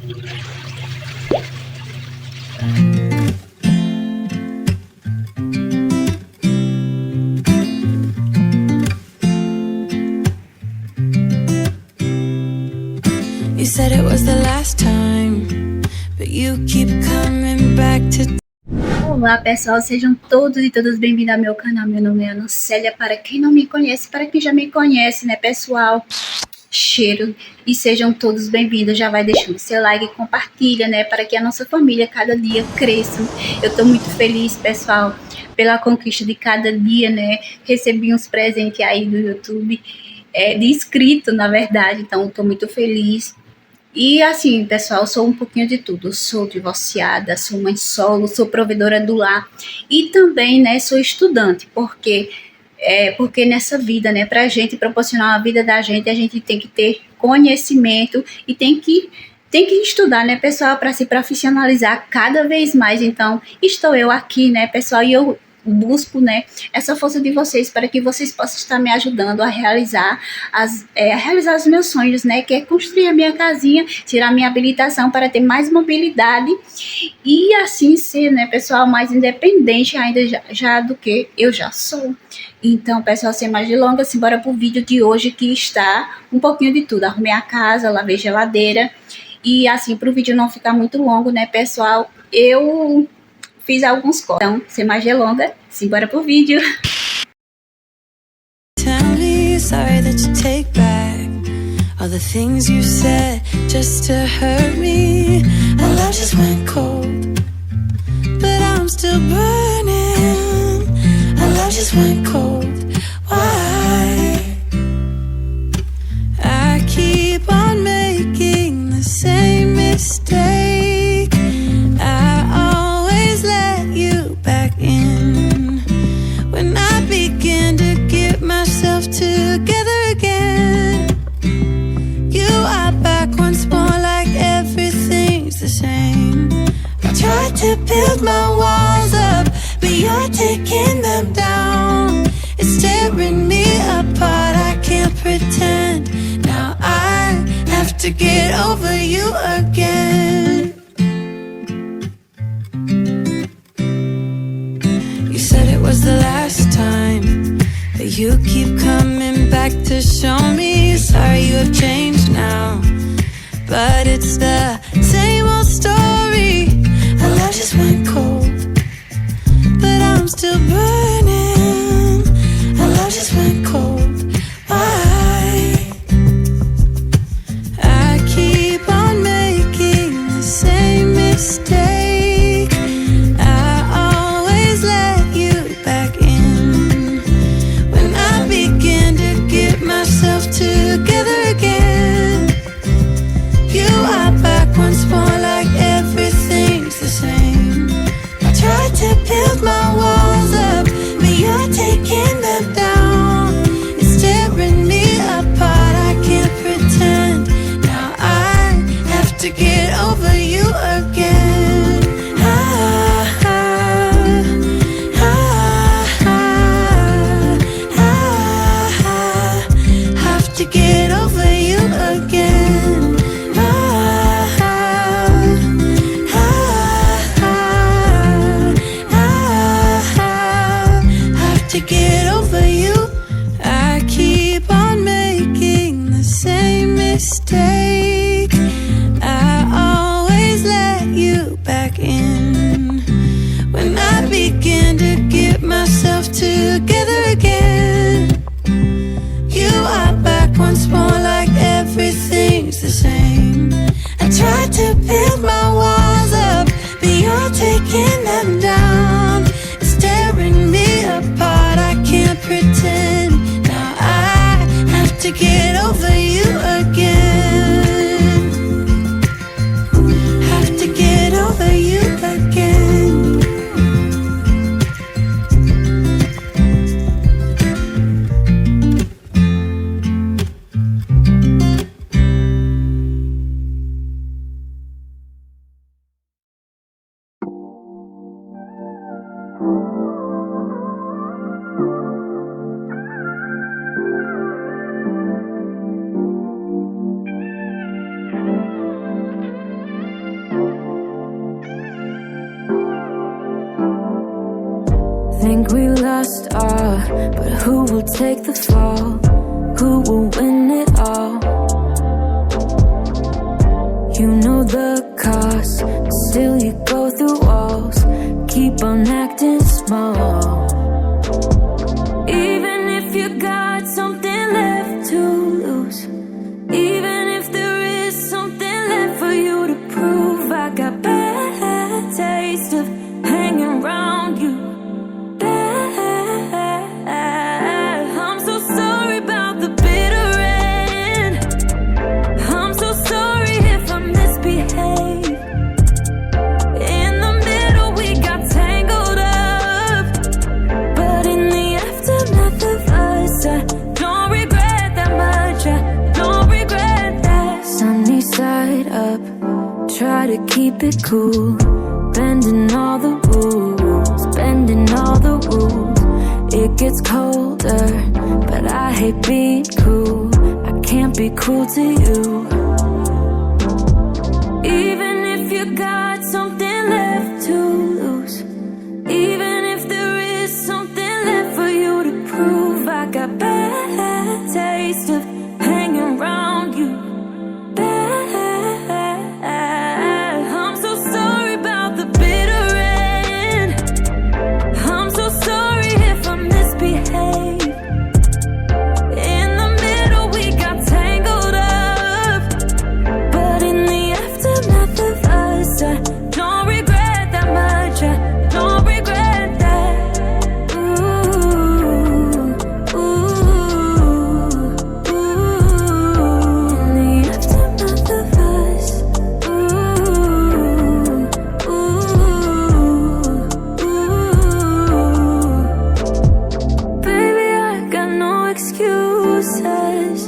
You said it was the last time, but you keep coming back to... Olá pessoal, sejam todos e todas bem-vindos ao meu canal. Meu nome é Ana Célia. Para quem não me conhece, para quem já me conhece, né pessoal, cheiro, e sejam todos bem-vindos. Já vai deixando seu like e compartilha, né, para que a nossa família cada dia cresça. Eu tô muito feliz, pessoal, pela conquista de cada dia, né. Recebi uns presentes aí do YouTube, de inscrito, na verdade, então tô muito feliz. E assim, pessoal, eu sou um pouquinho de tudo. Eu sou divorciada, sou mãe solo, sou provedora do lar e também, né, sou estudante, porque nessa vida, né, pra gente proporcionar a vida da gente, a gente tem que ter conhecimento e tem que estudar, né, pessoal, para se profissionalizar cada vez mais. Então, estou eu aqui, né, pessoal, e eu busco, né, essa força de vocês para que vocês possam estar me ajudando a realizar os meus sonhos, né, que é construir a minha casinha, tirar minha habilitação para ter mais mobilidade e assim ser, né, pessoal, mais independente ainda já do que eu já sou. Então, pessoal, sem mais delongas, simbora pro vídeo de hoje, que está um pouquinho de tudo. Arrumei a casa, lavei geladeira e assim, pro vídeo não ficar muito longo, né, pessoal, eu fiz alguns cortes. Então, sem mais delongas, simbora pro vídeo. Tell me sorry that you take back all the things you said just to hurt me. Our love just went cold, but I'm still burning. Our love just went cold. Why? I keep on making the same mistake. I always let you back in when I begin to get myself together again. You are back once more, like everything's the same. I tried to build my walls up, but you're taking them down. It's tearing me apart, I can't pretend. Now I have to get over you again. You said it was the last time, but you keep coming back to show me. Sorry you have changed now, but it's the same old story. Our love just went cold, but I'm still burning. Our love just went cold. Why? I keep on making the same mistake. I always let you back in when I begin to get myself together again. You are back once more, like everything's the same. I tried to build my walls up, but you're taking them down. It's tearing me apart, I can't pretend. Now I have to get over you again. Have to get over you again. Have to get over you. I keep on making the same mistake. I always let you back in when I begin to get myself together again. You are back once more, like everything's the same. I tried to build my walls up, but you're taking them down. It's tearing me apart, I can't pretend. Now I have to get over you again. Have to get over you again. think we lost all, but who will take the fall? Who will win it all? You know the cost, still you go through walls. Keep on acting small. Even if you got something left to lose, even if there is something left for you to prove, I got bad taste of hanging around you. I'm so sorry about the bitter end. I'm so sorry if I misbehave. In the middle we got tangled up, but in the aftermath of us, I don't regret that much. I don't regret that. Sunny side up, try to keep it cool, bending all the rules, bending all the rules. It gets colder, but I hate being cruel. I can't be cruel to you. Even if you got something left to lose, even if there is something left for you to prove, I got bad taste of hanging around you. I'm so sorry about the bitter end. I'm so sorry if I misbehave. In the middle we got tangled up, but in the aftermath of us, I don't regret that much. I don't regret that. Ooh, ooh, ooh. In the aftermath of us, ooh, ooh, ooh. Baby, I got no excuses.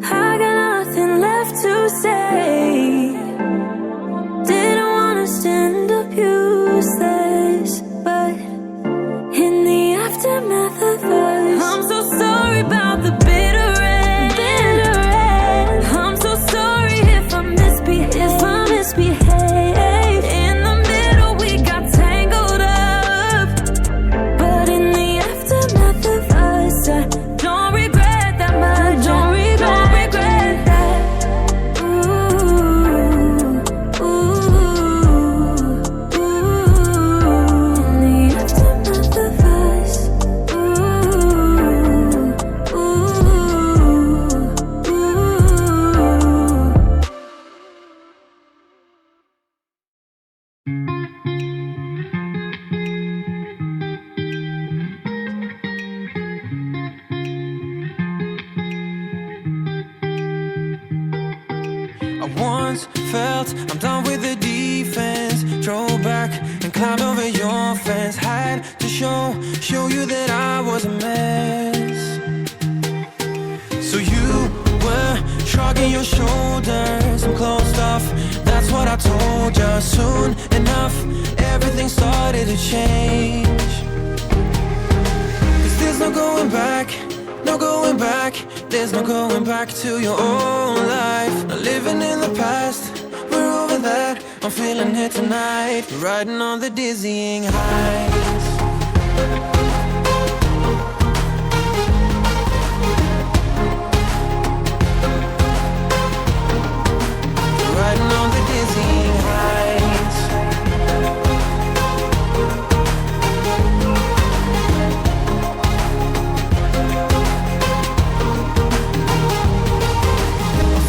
I got nothing left to say. Didn't wanna stand up useless, but in the aftermath of us, I'm so sorry about the bitter end. Bitter end. I'm so sorry if I misbehave. If I misbehave. In the middle we got tangled up, but in the aftermath of us, I don't regret that much. Don't regret that. Ooh, ooh, ooh. In the aftermath of us, ooh, ooh, ooh. I once felt I'm done with the defense. Drove back and climbed over your fence. Had to show you that I was a mess. So you were shrugging your shoulders and closed off. That's what I told you. Soon enough, everything started to change. 'Cause there's no going back, no going back. There's no going back to your old life. Not living in the past, we're over that. I'm feeling it tonight, riding on the dizzying heights. Riding on the dizzying heights.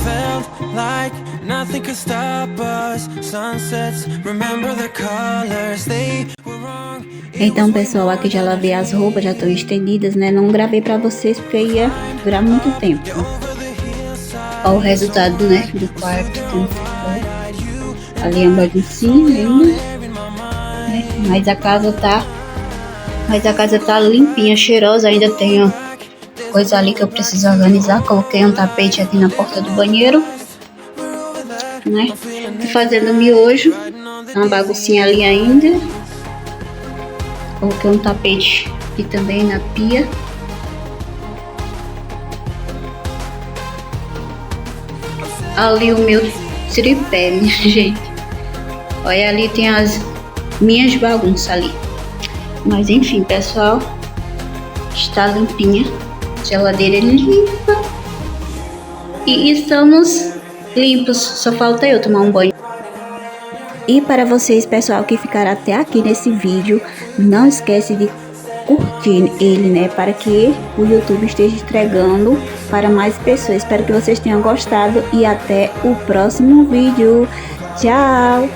Felt like nothing could stop us. Sunsets, remember the colors, they were wrong. Então, pessoal, aqui já lavei as roupas, já estão estendidas, né? Não gravei pra vocês porque ia durar muito tempo. Ó o resultado, né, do quarto. Ali é uma baguncinha ainda, né? Mas a casa tá limpinha, cheirosa. Ainda tem, ó, coisa ali que eu preciso organizar. Coloquei um tapete aqui na porta do banheiro, né? Tô fazendo miojo, uma baguncinha ali ainda. Coloquei um tapete aqui também na pia. Ali o meu tripé, minha gente. Olha, ali tem as minhas bagunças ali. Mas enfim, pessoal, está limpinha, geladeira limpa e estamos limpos, só falta eu tomar um banho. E para vocês, pessoal, que ficaram até aqui nesse vídeo, não esquece de curtir ele, né, para que o YouTube esteja entregando para mais pessoas. Espero que vocês tenham gostado e até o próximo vídeo. Tchau!